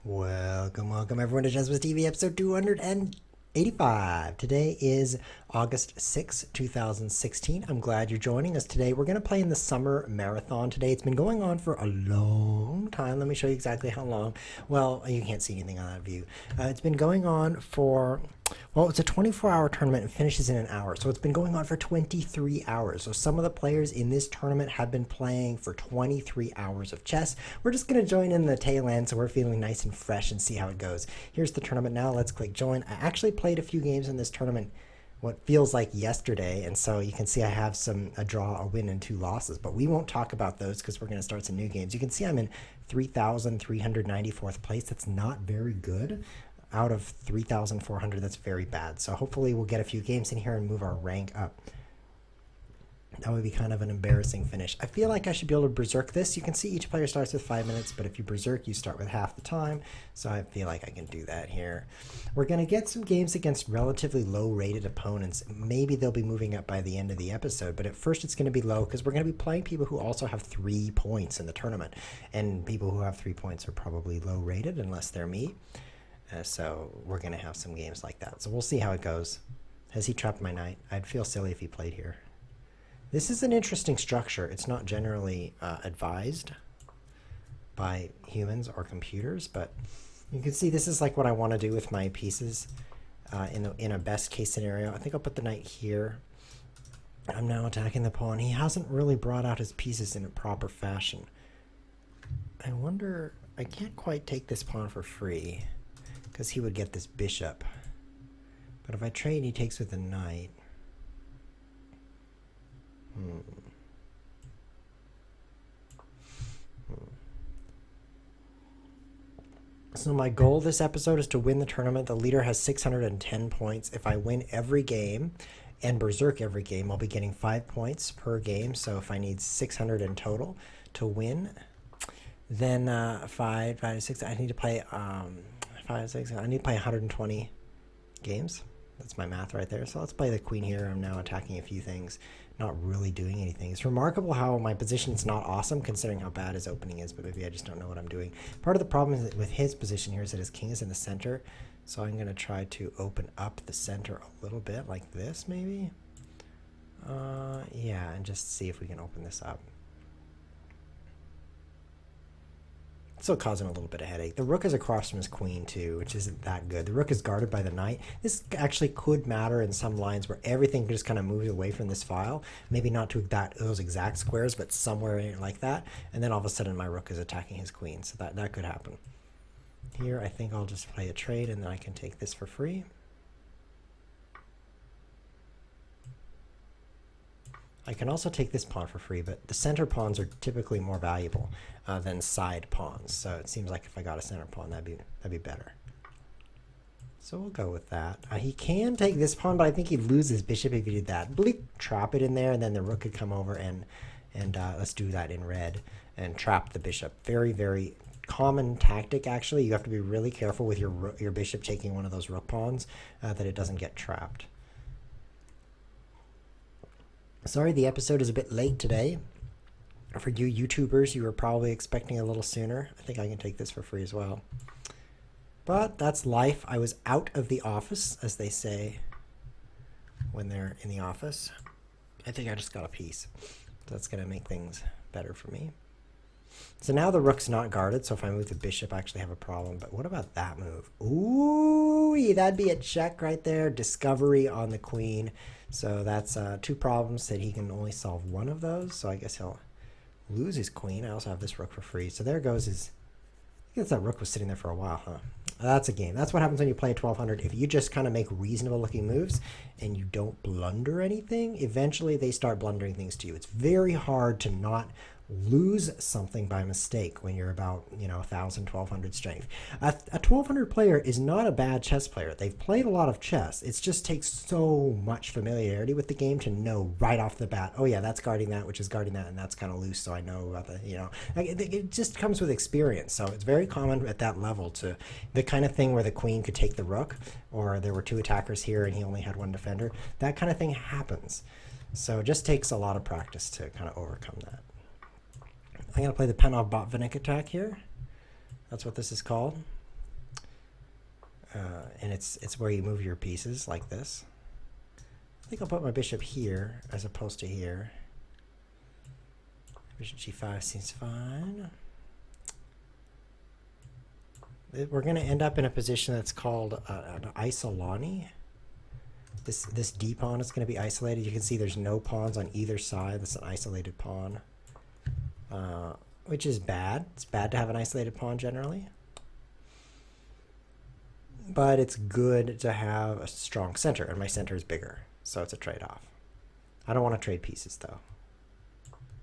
Welcome everyone to Jasper's TV episode 285. Today is August 6, 2016. I'm glad you're joining us today. We're going to play in the summer marathon today. It's been going on for a long time. Let me show you exactly how long. Well, you can't see anything on that view. It's been going on for... Well, it's a 24-hour tournament and finishes in an hour. So it's been going on for 23 hours. So some of the players in this tournament have been playing for 23 hours of chess. We're just going to join in the tail end so we're feeling nice and fresh and see how it goes. Here's the tournament now. Let's click join. I actually played a few games in this tournament what feels like yesterday, and so you can see I have a draw, a win, and 2 losses, but we won't talk about those because we're going to start some new games. You can see I'm in 3,394th place. That's not very good. Out of 3,400, that's very bad. So hopefully we'll get a few games in here and move our rank up. That would be kind of an embarrassing finish. I feel like I should be able to berserk this. You can see each player starts with 5 minutes, but if you berserk, you start with half the time. So I feel like I can do that here. We're going to get some games against relatively low-rated opponents. Maybe they'll be moving up by the end of the episode, but at first it's going to be low because we're going to be playing people who also have 3 points in the tournament. And people who have 3 points are probably low-rated unless they're me. So we're going to have some games like that. So we'll see how it goes. Has he trapped my knight? I'd feel silly if he played here. This is an interesting structure. It's not generally advised by humans or computers, but you can see this is like what I want to do with my pieces in a best case scenario. I think I'll put the knight here. I'm now attacking the pawn. He hasn't really brought out his pieces in a proper fashion. I wonder, I can't quite take this pawn for free because he would get this bishop. But if I trade, he takes with the knight. So my goal this episode is to win the tournament. The leader has 610 points. If I win every game and berserk every game, I'll be getting 5 points per game. So if I need 600 in total to win, then 5, 6, I need to play 5, 6, I need to play 120 games. That's my math right there. So let's play the queen here. I'm now attacking a few things, not really doing anything. It's remarkable how my position's not awesome considering how bad his opening is, but maybe I just don't know what I'm doing. Part of the problem is with his position here is that his king is in the center. So I'm going to try to open up the center a little bit like this maybe. Yeah, and just see if we can open this up. Still causing a little bit of headache. The rook is across from his queen too, which isn't that good. The rook is guarded by the knight. This actually could matter in some lines where everything just kind of moves away from this file. Maybe not to those exact squares, but somewhere like that. And then all of a sudden my rook is attacking his queen. So that could happen. Here I think I'll just play a trade and then I can take this for free. I can also take this pawn for free, but the center pawns are typically more valuable than side pawns. So it seems like if I got a center pawn, that'd be better. So we'll go with that. He can take this pawn, but I think he'd lose his bishop if he did that. Bleep, trap it in there, and then the rook could come over and let's do that in red and trap the bishop. Very, very common tactic, actually. You have to be really careful with your bishop taking one of those rook pawns that it doesn't get trapped. Sorry, the episode is a bit late today. For you YouTubers, you were probably expecting a little sooner. I think I can take this for free as well. But that's life. I was out of the office, as they say when they're in the office. I think I just got a piece. That's going to make things better for me. So now the rook's not guarded, so if I move the bishop, I actually have a problem. But what about that move? Ooh, that'd be a check right there. Discovery on the queen. So that's 2 problems that he can only solve one of those. So I guess he'll lose his queen. I also have this rook for free. So there goes his... I guess that rook was sitting there for a while, huh? That's a game. That's what happens when you play 1200. If you just kind of make reasonable looking moves and you don't blunder anything, eventually they start blundering things to you. It's very hard to not lose something by mistake when you're about 1,000, 1,200 strength. A 1,200 player is not a bad chess player. They've played a lot of chess. It just takes so much familiarity with the game to know right off the bat, oh yeah, that's guarding that, which is guarding that, and that's kind of loose, so I know about the, it just comes with experience. So it's very common at that level to the kind of thing where the queen could take the rook, or there were 2 attackers here and he only had 1 defender. That kind of thing happens. So it just takes a lot of practice to kind of overcome that. I'm going to play the Panov Botvinnik attack here. That's what this is called. and it's where you move your pieces like this. I think I'll put my bishop here as opposed to here. Bishop g5 seems fine. We're going to end up in a position that's called an isolani. This d pawn is going to be isolated. You can see there's no pawns on either side. That's an isolated pawn, which is bad. It's bad to have an isolated pawn generally. But it's good to have a strong center, and my center is bigger, so it's a trade-off. I don't want to trade pieces, though.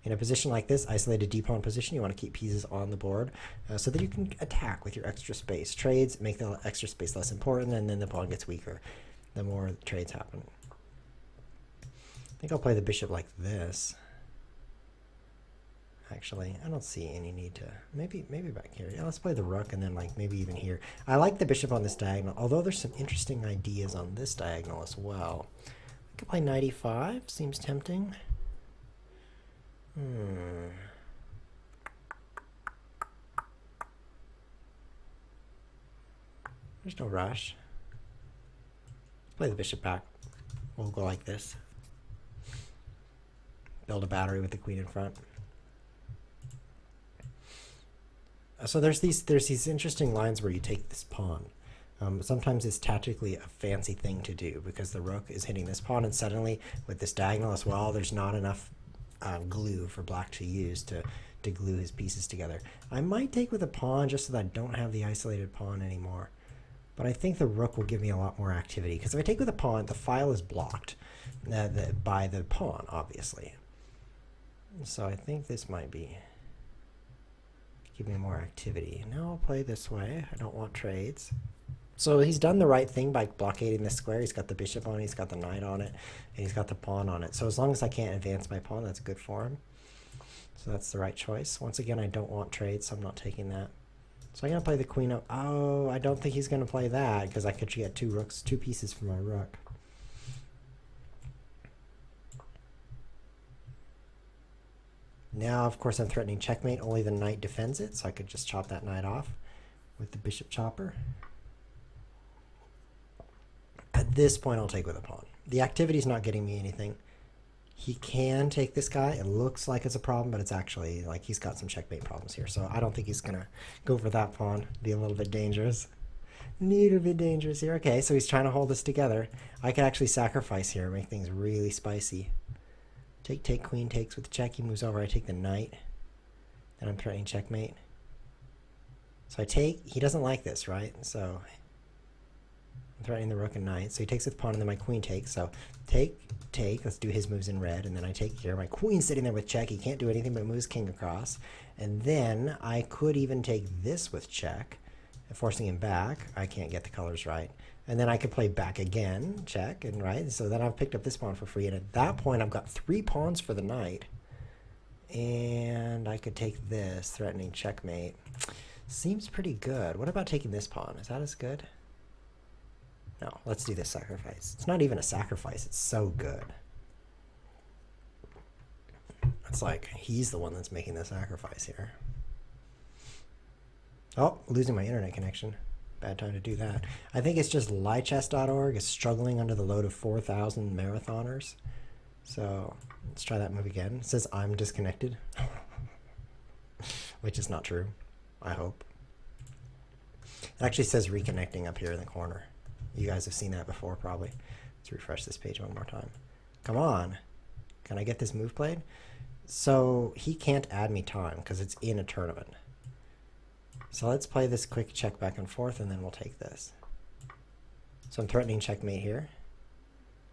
In a position like this, isolated d-pawn position, you want to keep pieces on the board so that you can attack with your extra space. Trades make the extra space less important, and then the pawn gets weaker the more trades happen. I think I'll play the bishop like this. Actually, I don't see any need to. Maybe back here. Yeah, let's play the rook and then like maybe even here. I like the bishop on this diagonal, although there's some interesting ideas on this diagonal as well. I could play knight e5. Seems tempting. There's no rush. Let's play the bishop back. We'll go like this. Build a battery with the queen in front. So there's these interesting lines where you take this pawn. Sometimes it's tactically a fancy thing to do because the rook is hitting this pawn, and suddenly with this diagonal as well, there's not enough glue for black to use to glue his pieces together. I might take with a pawn just so that I don't have the isolated pawn anymore. But I think the rook will give me a lot more activity, because if I take with a pawn, the file is blocked by the pawn, obviously. So I think this might be give me more activity. Now I'll play this way. I don't want trades. So he's done the right thing by blockading this square. He's got the bishop on it, he's got the knight on it, and he's got the pawn on it. So as long as I can't advance my pawn, that's good for him. So that's the right choice. Once again, I don't want trades, so I'm not taking that. So I'm going to play the queen up. Oh, I don't think he's going to play that, because I could get two pieces for my rook. Now, of course, I'm threatening checkmate. Only the knight defends it, so I could just chop that knight off with the bishop chopper. At this point, I'll take with a pawn. The activity's not getting me anything. He can take this guy. It looks like it's a problem, but it's actually like he's got some checkmate problems here. So I don't think he's going to go for that pawn. Be a little bit dangerous. A little bit dangerous here. Okay, so he's trying to hold this together. I could actually sacrifice here, make things really spicy. Take, queen takes with the check. He moves over. I take the knight. Then I'm threatening checkmate. So I take. He doesn't like this, right? So I'm threatening the rook and knight. So he takes with pawn, and then my queen takes. So take. Let's do his moves in red, and then I take here. My queen's sitting there with check. He can't do anything but move his king across. And then I could even take this with check, forcing him back. I can't get the colors right. And then I could play back again, check, and right. So then I've picked up this pawn for free. And at that point, I've got 3 pawns for the knight. And I could take this, threatening checkmate. Seems pretty good. What about taking this pawn? Is that as good? No, let's do this sacrifice. It's not even a sacrifice. It's so good. It's like he's the one that's making the sacrifice here. Oh, losing my internet connection. Bad time to do that. I think it's just lichess.org is struggling under the load of 4,000 marathoners. So let's try that move again. It says I'm disconnected, which is not true, I hope. It actually says reconnecting up here in the corner. You guys have seen that before, probably. Let's refresh this page one more time. Come on. Can I get this move played? So he can't add me time because it's in a tournament. So let's play this quick check back and forth, and then we'll take this. So I'm threatening checkmate here.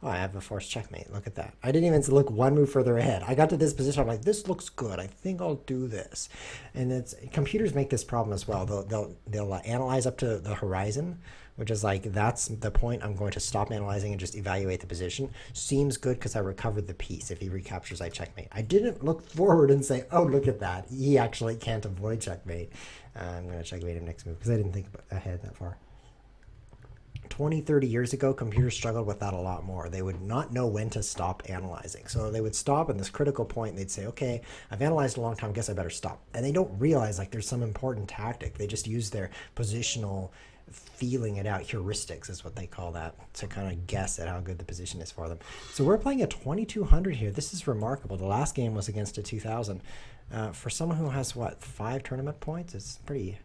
Oh, I have a forced checkmate. Look at that. I didn't even look one move further ahead. I got to this position. I'm like, this looks good. I think I'll do this. And computers make this problem as well. They'll analyze up to the horizon, which is like, that's the point. I'm going to stop analyzing and just evaluate the position. Seems good because I recovered the piece. If he recaptures, I checkmate. I didn't look forward and say, oh, look at that. He actually can't avoid checkmate. I'm going to checkmate him next move because I didn't think ahead that far. 20, 30 years ago, computers struggled with that a lot more. They would not know when to stop analyzing. So they would stop at this critical point, and they'd say, okay, I've analyzed a long time, guess I better stop. And they don't realize like there's some important tactic. They just use their positional feeling it out. Heuristics is what they call that, to kind of guess at how good the position is for them. So we're playing a 2200 here. This is remarkable. The last game was against a 2000. For someone who has, what, 5 tournament points, it's pretty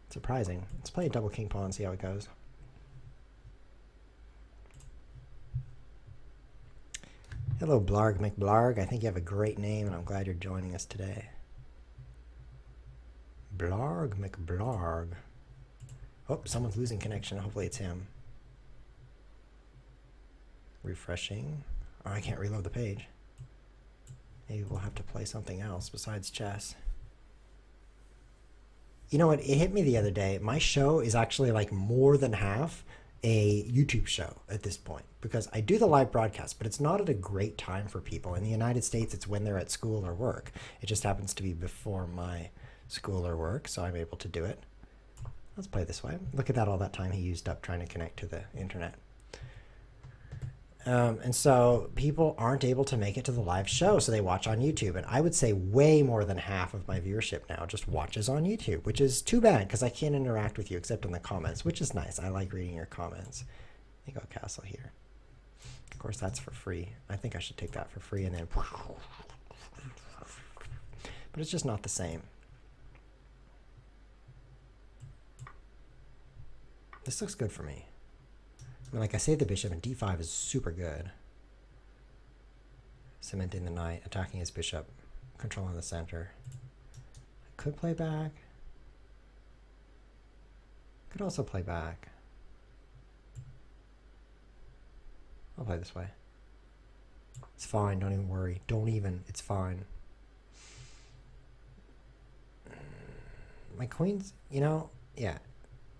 surprising. Let's play a double king pawn and see how it goes. Hello, Blarg McBlarg. I think you have a great name, and I'm glad you're joining us today. Blarg McBlarg. Oh, someone's losing connection. Hopefully it's him. Refreshing. Oh, I can't reload the page. Maybe we'll have to play something else besides chess. You know what? It hit me the other day. My show is actually like more than half a YouTube show at this point, because I do the live broadcast, but it's not at a great time for people. In the United States, it's when they're at school or work. It just happens to be before my school or work, so I'm able to do it. Let's play this way. Look at that, all that time he used up trying to connect to the internet. And so people aren't able to make it to the live show, so they watch on YouTube. And I would say way more than half of my viewership now just watches on YouTube, which is too bad because I can't interact with you except in the comments, which is nice. I like reading your comments. I think I'll castle here. Of course, that's for free. I think I should take that for free and then... But it's just not the same. This looks good for me. I mean, like I say, the bishop, and d5 is super good. Cementing the knight, attacking his bishop, controlling the center. I could play back. Could also play back. I'll play this way. It's fine, don't even worry. Don't even, it's fine. My queen's, you know, yeah.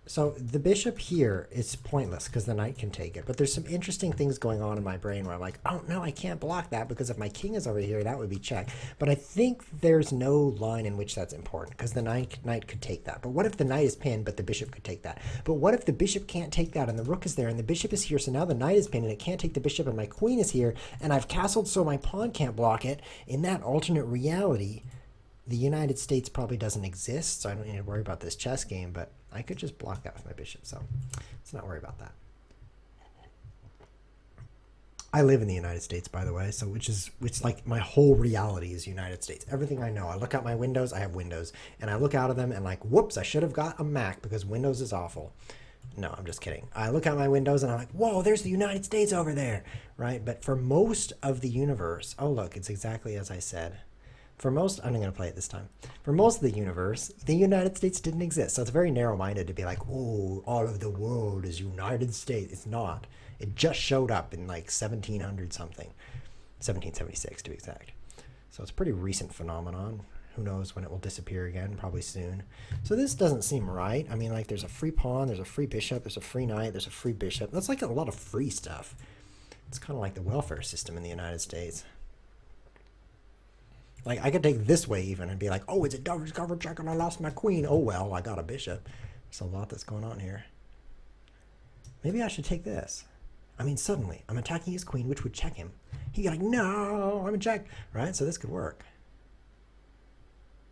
So the bishop here is pointless because the knight can take it. But there's some interesting things going on in my brain where I'm like, oh, no, I can't block that because if my king is over here, that would be check. But I think there's no line in which that's important because the knight could take that. But what if the knight is pinned, but the bishop could take that? But what if the bishop can't take that and the rook is there and the bishop is here, so now the knight is pinned and it can't take the bishop and my queen is here and I've castled so my pawn can't block it? In that alternate reality, the United States probably doesn't exist, so I don't need to worry about this chess game, but I could just block that with my bishop, so let's not worry about that. I live in the United States, by the way, so which like my whole reality is United States. Everything I know, I look out my windows, I have windows, and I look out of them and like, whoops, I should have got a Mac because Windows is awful. No, I'm just kidding. I look out my windows and I'm like, whoa, there's the United States over there, right? But for most of the universe, oh, look, it's exactly as I said. For most, I'm not going to play it this time. For most of the universe, the United States didn't exist. So it's very narrow-minded to be like, oh, all of the world is United States. It's not. It just showed up in like 1700 something. 1776 to be exact. So it's a pretty recent phenomenon. Who knows when it will disappear again, probably soon. So this doesn't seem right. I mean, like there's a free pawn, there's a free bishop, there's a free knight, there's a free bishop. That's like a lot of free stuff. It's kind of like the welfare system in the United States. Like, I could take this way even and be like, oh, it's a double cover check and I lost my queen. Oh, well, I got a bishop. There's a lot that's going on here. Maybe I should take this. I mean, suddenly, I'm attacking his queen, which would check him. He'd be like, no, I'm a check. Right? So this could work.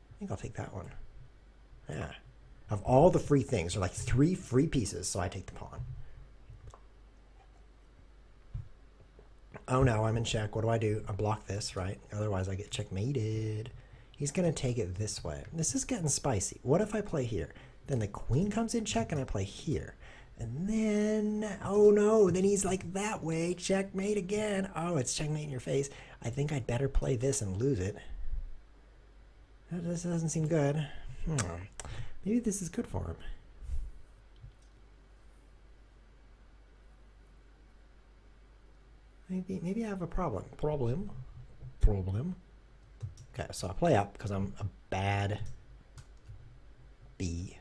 I think I'll take that one. Yeah. Of all the free things, there are like 3 free pieces, so I take the pawn. Oh no, I'm in check. What do? I block this, right? Otherwise I get checkmated. He's going to take it this way. This is getting spicy. What if I play here? Then the queen comes in check and I play here. And then, oh no, then he's like that way. Checkmate again. Oh, it's checkmate in your face. I think I'd better play this and lose it. This doesn't seem good. Maybe this is good for him. Maybe I have a problem. Problem. Okay, so I play up because I'm a bad B.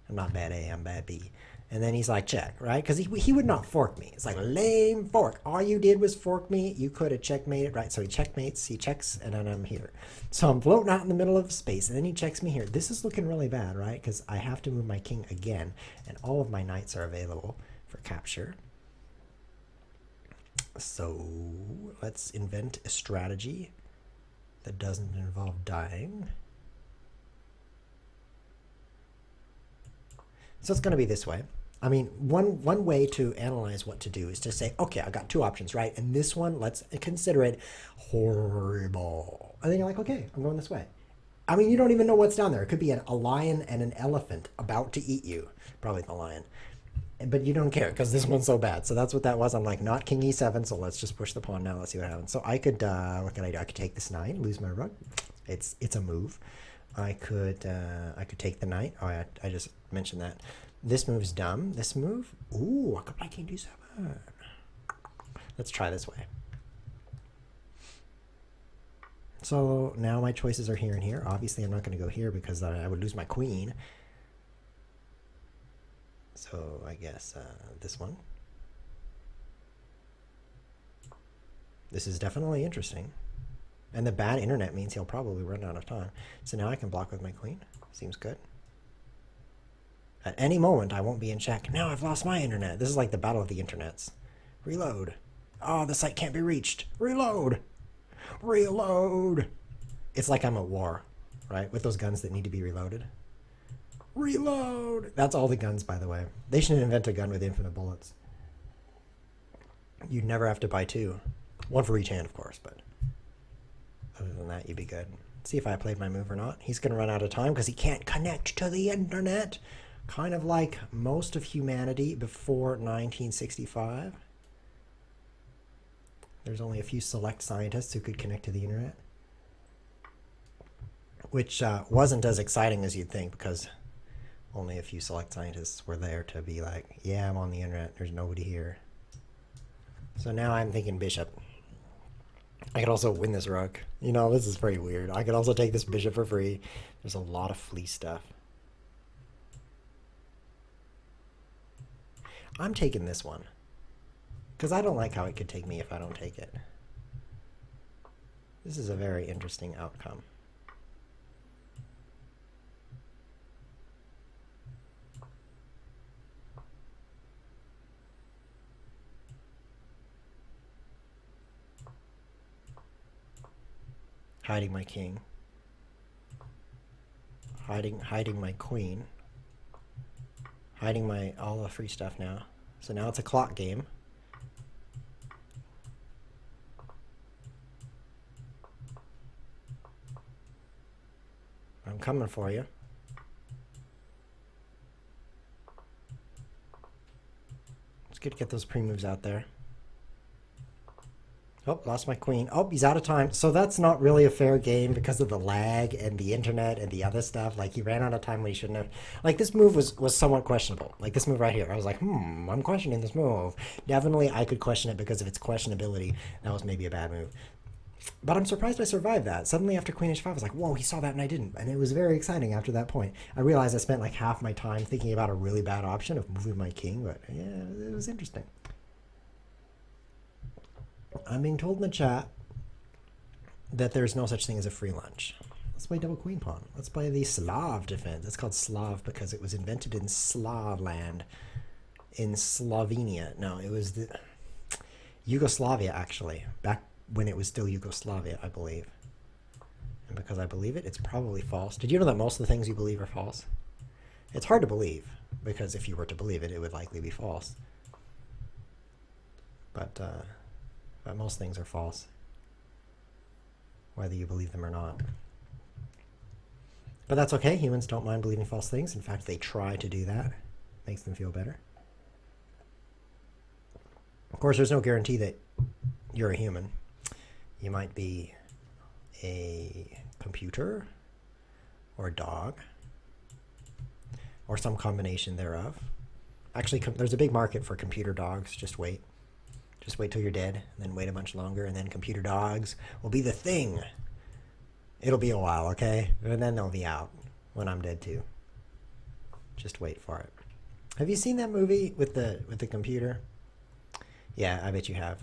I'm not bad A, I'm bad B. And then he's like, check, right? Because he would not fork me. It's like, lame fork. All you did was fork me. You could have checkmated, right? So he checkmates, he checks, and then I'm here. So I'm floating out in the middle of space, and then he checks me here. This is looking really bad, right? Because I have to move my king again, and all of my knights are available for capture. So let's invent a strategy that doesn't involve dying. So it's going to be this way. I mean, one way to analyze what to do is to say, okay, I got two options, right? And this one, let's consider it horrible. And then you're like, okay, I'm going this way. I mean, you don't even know what's down there. It could be a lion and an elephant about to eat you. Probably the lion. But you don't care because this one's so bad. So that's what that was. I'm like, not king e7, so let's just push the pawn now. Let's see what happens. So I could, what can I do? I could take this knight, lose my rook. It's a move. I could take the knight. Oh, I just mentioned that. This move's dumb. This move, ooh, I could play king d7. Let's try this way. So now my choices are here and here. Obviously, I'm not going to go here because I would lose my queen. So I guess this one. This is definitely interesting. And the bad internet means he'll probably run out of time. So now I can block with my queen. Seems good. At any moment, I won't be in check. Now I've lost my internet. This is like the battle of the internets. Reload. Oh, the site can't be reached. Reload. Reload. It's like I'm at war, right? With those guns that need to be reloaded. Reload. That's all the guns, by the way. They should invent a gun with infinite bullets. You'd never have to buy two. One for each hand, of course, but other than that, you'd be good. See if I played my move or not. He's going to run out of time because he can't connect to the internet. Kind of like most of humanity before 1965. There's only a few select scientists who could connect to the internet. Which wasn't as exciting as you'd think because only a few select scientists were there to be like, yeah, I'm on the internet. There's nobody here. So now I'm thinking bishop. I could also win this rook. You know, this is pretty weird. I could also take this bishop for free. There's a lot of flea stuff. I'm taking this one because I don't like how it could take me if I don't take it. This is a very interesting outcome. Hiding my king. Hiding my queen. Hiding my all the free stuff now. So now it's a clock game. I'm coming for you. It's good to get those pre-moves out there. Oh, lost my queen. Oh, he's out of time. So that's not really a fair game because of the lag and the internet and the other stuff. Like, he ran out of time when he shouldn't have. Like, this move was somewhat questionable. Like, this move right here. I was like, I'm questioning this move. Definitely, I could question it because of its questionability. That was maybe a bad move. But I'm surprised I survived that. Suddenly, after queen h5, I was like, whoa, he saw that and I didn't. And it was very exciting after that point. I realized I spent like half my time thinking about a really bad option of moving my king. But, yeah, it was interesting. I'm being told in the chat that there's no such thing as a free lunch. Let's play double queen pawn. Let's play the Slav defense. It's called Slav because it was invented in Slav land, in Slovenia. No, it was the Yugoslavia, actually, back when it was still Yugoslavia, I believe. And because I believe it, it's probably false. Did you know that most of the things you believe are false? It's hard to believe because if you were to believe it, it would likely be false. But most things are false, whether you believe them or not. But that's okay. Humans don't mind believing false things. In fact, they try to do that. Makes them feel better. Of course, there's no guarantee that you're a human. You might be a computer or a dog or some combination thereof. Actually, there's a big market for computer dogs. Just wait. Just wait till you're dead, and then wait a bunch longer, and then computer dogs will be the thing. It'll be a while, okay? And then they'll be out when I'm dead too. Just wait for it. Have you seen that movie with the computer? Yeah, I bet you have.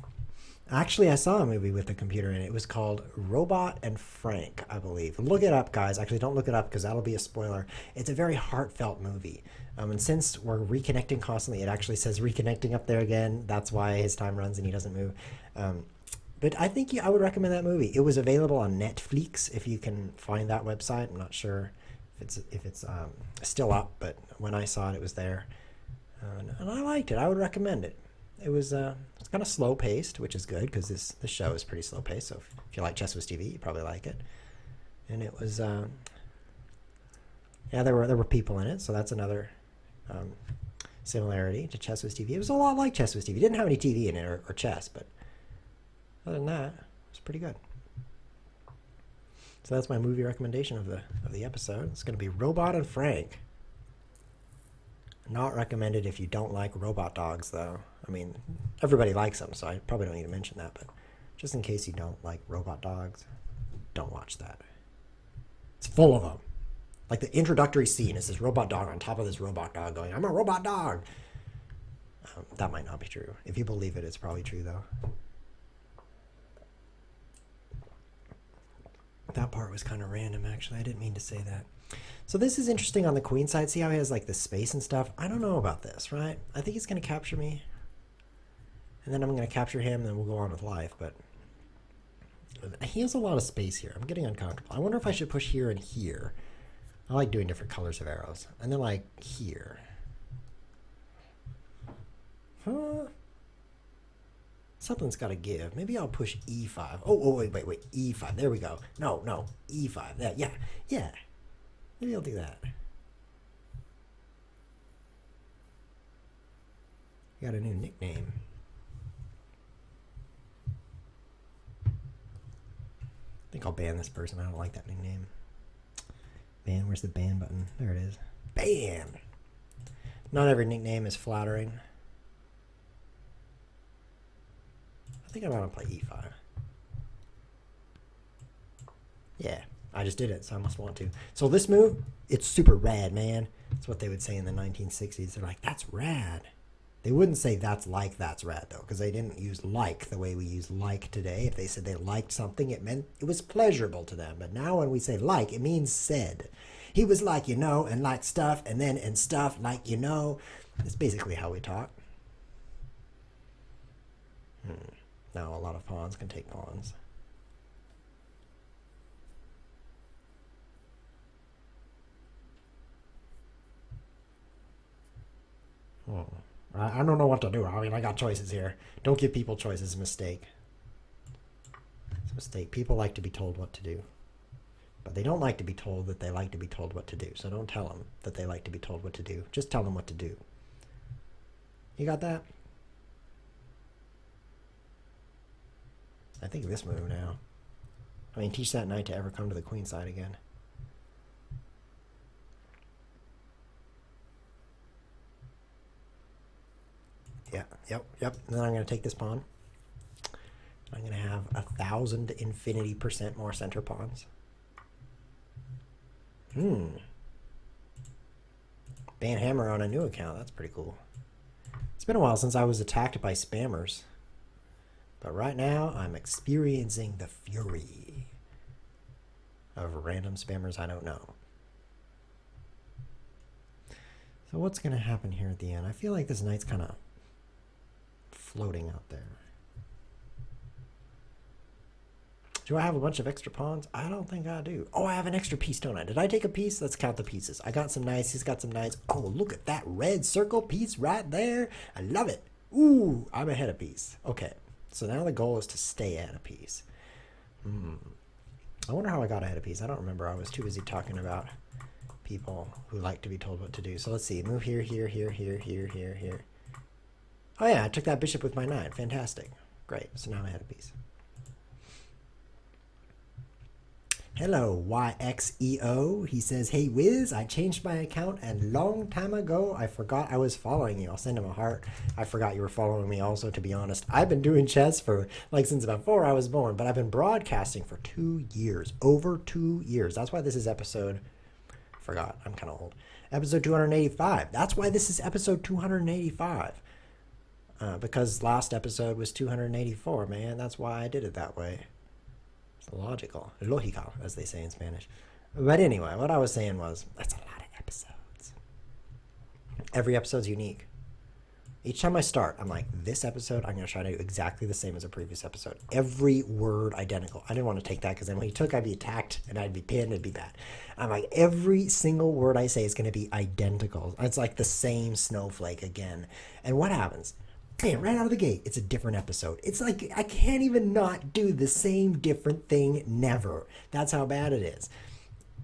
Actually, I saw a movie with the computer in it. It was called Robot and Frank, I believe. Look it up, guys. Actually, don't look it up because that'll be a spoiler. It's a very heartfelt movie. And since we're reconnecting constantly, it actually says reconnecting up there again. That's why his time runs and he doesn't move. But I think I would recommend that movie. It was available on Netflix, if you can find that website. I'm not sure if it's still up, but when I saw it, it was there, and I liked it. I would recommend it. It's kind of slow paced, which is good because this show is pretty slow paced. So if you like Chess with TV, you probably like it. And it was there were people in it, so that's another similarity to Chess with TV. It was a lot like Chess with TV. It didn't have any TV in it or chess, but other than that, it was pretty good. So that's my movie recommendation of the episode. It's going to be Robot and Frank. Not recommended if you don't like robot dogs, though. I mean, everybody likes them, so I probably don't need to mention that. But just in case you don't like robot dogs, don't watch that. It's full of them. Like the introductory scene is this robot dog on top of this robot dog going, "I'm a robot dog." That might not be true. If you believe it, it's probably true, though. That part was kind of random, actually. I didn't mean to say that. So this is interesting on the queen side. See how he has like the space and stuff? I don't know about this, right? I think he's going to capture me. And then I'm going to capture him, and then we'll go on with life. But he has a lot of space here. I'm getting uncomfortable. I wonder if I should push here and here. I like doing different colors of arrows. And then like here. Huh? Something's got to give. Maybe I'll push E5. Oh, wait. E5. There we go. No. E5. Yeah. Maybe I'll do that. Got a new nickname. I think I'll ban this person. I don't like that nickname. Ban. Where's the ban button? There it is. Ban. Not every nickname is flattering. I think I'm going to play E5. Yeah, I just did it, so I must want to. So this move, it's super rad, man. That's what they would say in the 1960s. They're like, that's rad. They wouldn't say that's rad, though, because they didn't use like the way we use like today. If they said they liked something, it meant it was pleasurable to them. But now when we say like, it means said. He was like, and like stuff, and then and stuff like, It's basically how we talk. Now a lot of pawns can take pawns. I don't know what to do. I mean, I got choices here. Don't give people choices. It's a mistake. It's a mistake. People like to be told what to do. But they don't like to be told that they like to be told what to do. So don't tell them that they like to be told what to do. Just tell them what to do. You got that? I think this move now. I mean, teach that knight to ever come to the queen side again. Yeah, yep. And then I'm going to take this pawn. I'm going to have 1,000 infinity% more center pawns. Ban hammer on a new account. That's pretty cool. It's been a while since I was attacked by spammers. But right now, I'm experiencing the fury of random spammers I don't know. So what's going to happen here at the end? I feel like this knight's kind of floating out there. Do I have a bunch of extra pawns? I don't think I do. Oh, I have an extra piece, don't I? Did I take a piece? Let's count the pieces. I got some knights. He's got some knights. Oh, look at that red circle piece right there. I love it. Ooh, I'm ahead a piece. Okay, so now the goal is to stay at a piece. I wonder how I got ahead a piece. I don't remember. I was too busy talking about people who like to be told what to do. So let's see. Move here, here, here, here, here, here, here. Oh, yeah, I took that bishop with my knight. Fantastic. Great. So now I'm ahead a piece. Hello, YXEO. He says, hey, Wiz, I changed my account and long time ago I forgot I was following you. I'll send him a heart. I forgot you were following me also, to be honest. I've been doing chess for, since before I was born, but I've been broadcasting for 2 years. Over 2 years. That's why this is episode, forgot, I'm kind of old. Episode 285. That's why this is episode 285. Because last episode was 284, man. That's why I did it that way. Logical, as they say in Spanish. But anyway, what I was saying was, that's a lot of episodes. Every episode's unique. Each time I start, I'm like, this episode, I'm going to try to do exactly the same as a previous episode. Every word identical. I didn't want to take that because then when he took, I'd be attacked and I'd be pinned. It'd be bad. I'm like, every single word I say is going to be identical. It's like the same snowflake again. And what happens? Bam, right out of the gate, it's a different episode. It's like, I can't even not do the same different thing never. That's how bad it is.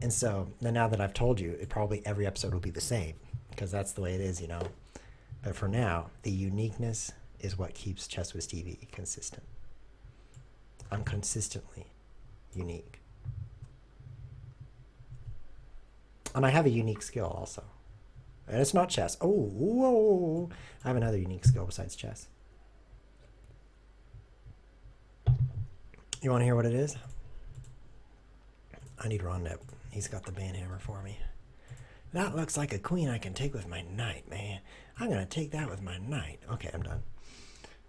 And so now that I've told you, probably every episode will be the same because that's the way it is, you know. But for now, the uniqueness is what keeps Chess Whiz TV consistent. I'm consistently unique. And I have a unique skill also. And it's not chess. Oh, whoa. I have another unique skill besides chess. You want to hear what it is? I need Rondep. He's got the banhammer for me. That looks like a queen I can take with my knight, man. I'm going to take that with my knight. Okay, I'm done.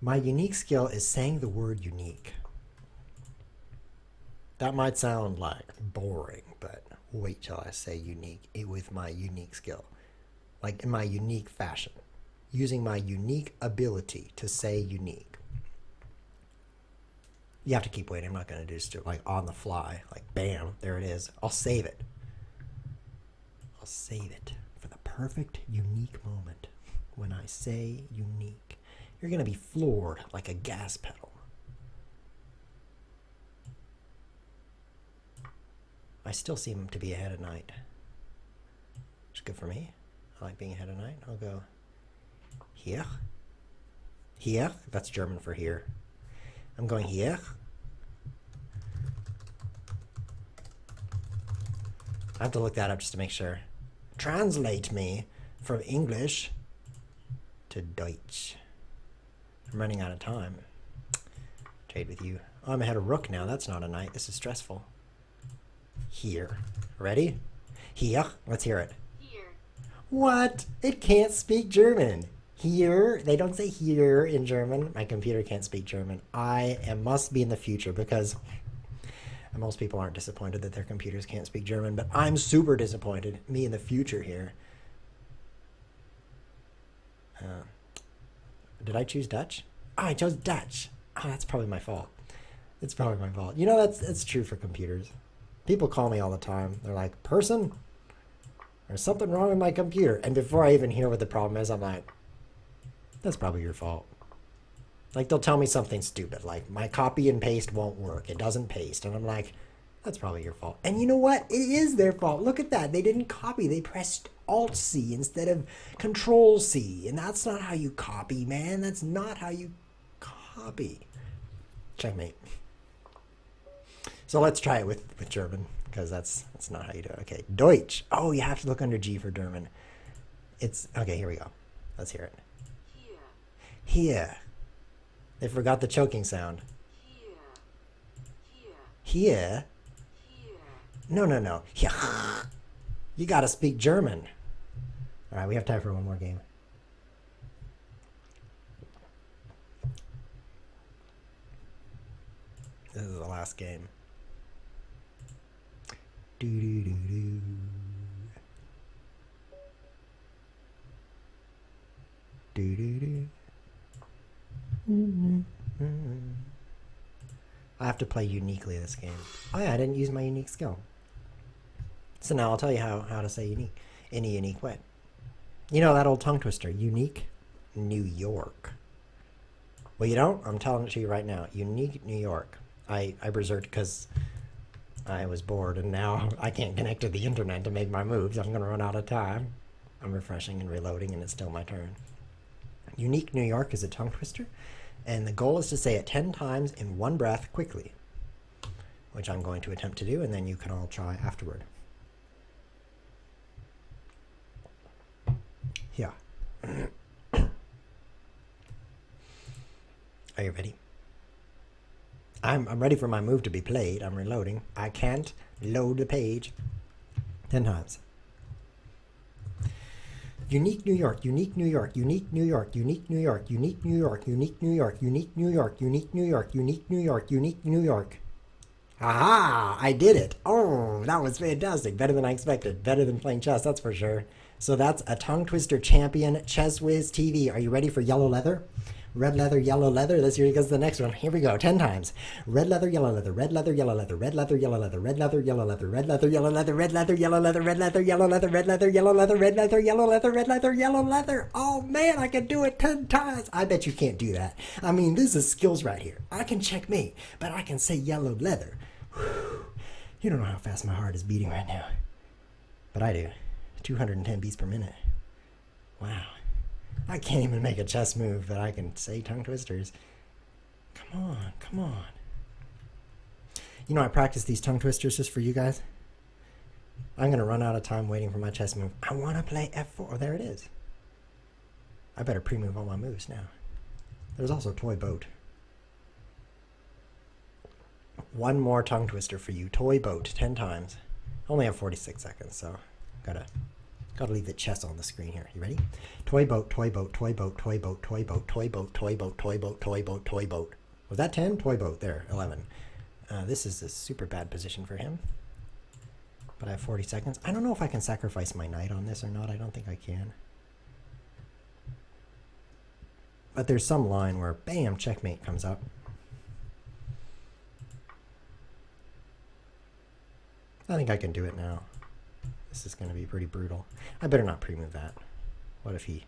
My unique skill is saying the word unique. That might sound like boring, but wait till I say unique with my unique skill. Like in my unique fashion. Using my unique ability to say unique. You have to keep waiting. I'm not going to just do it like on the fly. Like bam, there it is. I'll save it. I'll save it for the perfect unique moment. When I say unique, you're going to be floored like a gas pedal. I still seem to be ahead of knight. It's good for me. I like being ahead of knight. I'll go here. Here. That's German for here. I'm going here. I have to look that up just to make sure. Translate me from English to Deutsch. I'm running out of time. Trade with you. Oh, I'm ahead of rook now. That's not a knight. This is stressful. Here. Ready? Here. Let's hear it. Here. What? It can't speak German. Here. They don't say here in German. My computer can't speak German. Must be in the future because most people aren't disappointed that their computers can't speak German, but I'm super disappointed. Me in the future here. Did I choose Dutch? Oh, I chose Dutch. Oh, that's probably my fault. It's probably my fault. You know, that's true for computers. People call me all the time. They're like, person, there's something wrong with my computer. And before I even hear what the problem is, I'm like, that's probably your fault. Like, they'll tell me something stupid, like, my copy and paste won't work. It doesn't paste. And I'm like, that's probably your fault. And you know what? It is their fault. Look at that. They didn't copy. They pressed Alt-C instead of Control-C. And that's not how you copy, man. That's not how you copy. Checkmate. So let's try it with German, because that's not how you do it. Okay, Deutsch. Oh, you have to look under G for German. Okay, here we go. Let's hear it. Here. Here. They forgot the choking sound. Here. Here? Here. No. Here. You gotta speak German. All right, we have time for one more game. This is the last game. Do do do do. Do do do. I have to play uniquely this game. Oh yeah, I didn't use my unique skill. So now I'll tell you how to say unique in a unique way. You know that old tongue twister, unique New York. Well, you don't? I'm telling it to you right now. Unique New York. I berserked because I was bored and now I can't connect to the internet to make my moves. I'm going to run out of time. I'm refreshing and reloading and it's still my turn. Unique New York is a tongue twister, and the goal is to say it 10 times in one breath quickly, which I'm going to attempt to do, and then you can all try afterward. Yeah. Are you ready? I'm ready for my move to be played. I'm reloading. I can't load the page 10 times. Unique New York, unique New York, unique New York, unique New York, unique New York, unique New York, unique New York, unique New York, unique New York, unique New York. Aha! I did it. Oh, that was fantastic. Better than I expected. Better than playing chess, that's for sure. So that's a tongue twister champion, Chess Whiz TV. Are you ready for yellow leather? Red leather, yellow leather. Let's hear it goes to the next one. Here we go. 10 times. Red leather, yellow leather, red leather, yellow leather, red leather, yellow leather, red leather, yellow leather, red leather, yellow leather, red leather, yellow leather, red leather, yellow leather, red leather, yellow leather, red leather, yellow leather, red leather, yellow leather. Oh man, I can do it 10 times. I bet you can't do that. I mean, this is skills right here. I can checkmate, but I can say yellow leather. You don't know how fast my heart is beating right now. But I do. 210 beats per minute. Wow. I can't even make a chess move that I can say tongue twisters. Come on, come on. You know, I practice these tongue twisters just for you guys. I'm going to run out of time waiting for my chess move. I want to play F4. Oh, there it is. I better pre-move all my moves now. There's also Toy Boat. One more tongue twister for you. Toy Boat, 10 times. I only have 46 seconds, so gotta leave the chess on the screen here. You ready? Toy Boat, Toy Boat, Toy Boat, Toy Boat, Toy Boat, Toy Boat, Toy Boat, Toy Boat, Toy Boat, Toy Boat. Was that 10? Toy Boat, there, 11. This is a super bad position for him. But I have 40 seconds. I don't know if I can sacrifice my knight on this or not. I don't think I can. But there's some line where, bam, checkmate comes up. I think I can do it now. This is going to be pretty brutal. I better not pre-move that. What if he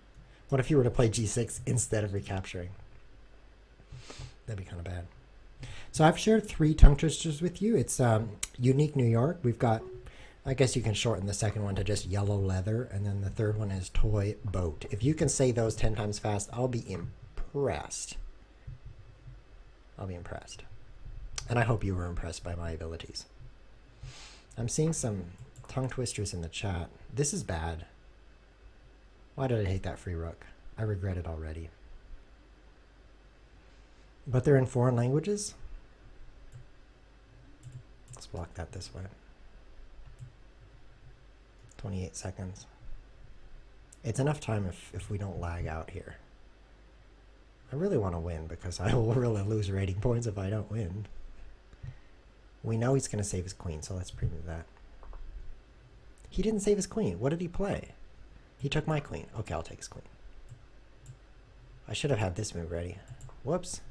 were to play g6 instead of recapturing? That'd be kind of bad. So I've shared 3 tongue twisters with you. It's Unique New York. We've got, I guess you can shorten the second one to just yellow leather, and then the third one is Toy Boat. If you can say those 10 times fast, I'll be impressed. I'll be impressed. And I hope you were impressed by my abilities. I'm seeing some tongue twisters in the chat. This is bad. Why did I hate that free rook? I regret it already. But they're in foreign languages? Let's block that this way. 28 seconds. It's enough time if we don't lag out here. I really want to win because I will really lose rating points if I don't win. We know he's going to save his queen, so let's pre-move that. He didn't save his queen. What did he play? He took my queen. Okay, I'll take his queen. I should have had this move ready. Whoops.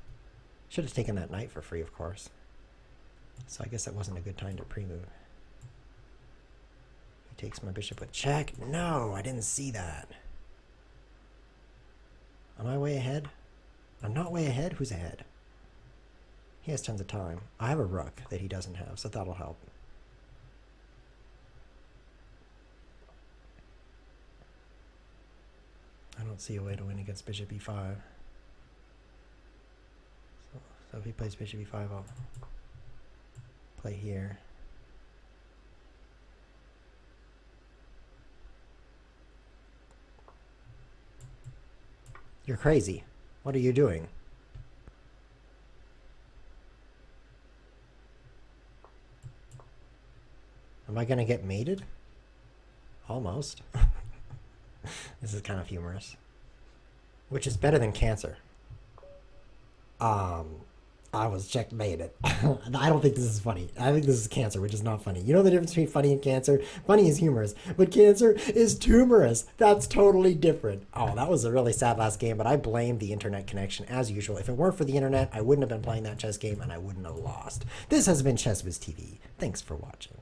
Should have taken that knight for free, of course. So I guess that wasn't a good time to pre-move. He takes my bishop with check. No, I didn't see that. Am I way ahead? I'm not way ahead? Who's ahead? He has tons of time. I have a rook that he doesn't have, so that'll help. I don't see a way to win against bishop e5. So if he plays bishop e5, I'll play here. You're crazy. What are you doing? Am I going to get mated? Almost. This is kind of humorous. Which is better than Cancer. I was checkmated. I don't think this is funny. I think this is Cancer, which is not funny. You know the difference between funny and Cancer? Funny is humorous, but Cancer is tumorous. That's totally different. Oh, that was a really sad last game, but I blame the internet connection as usual. If it weren't for the internet, I wouldn't have been playing that chess game and I wouldn't have lost. This has been Chess Whiz TV. Thanks for watching.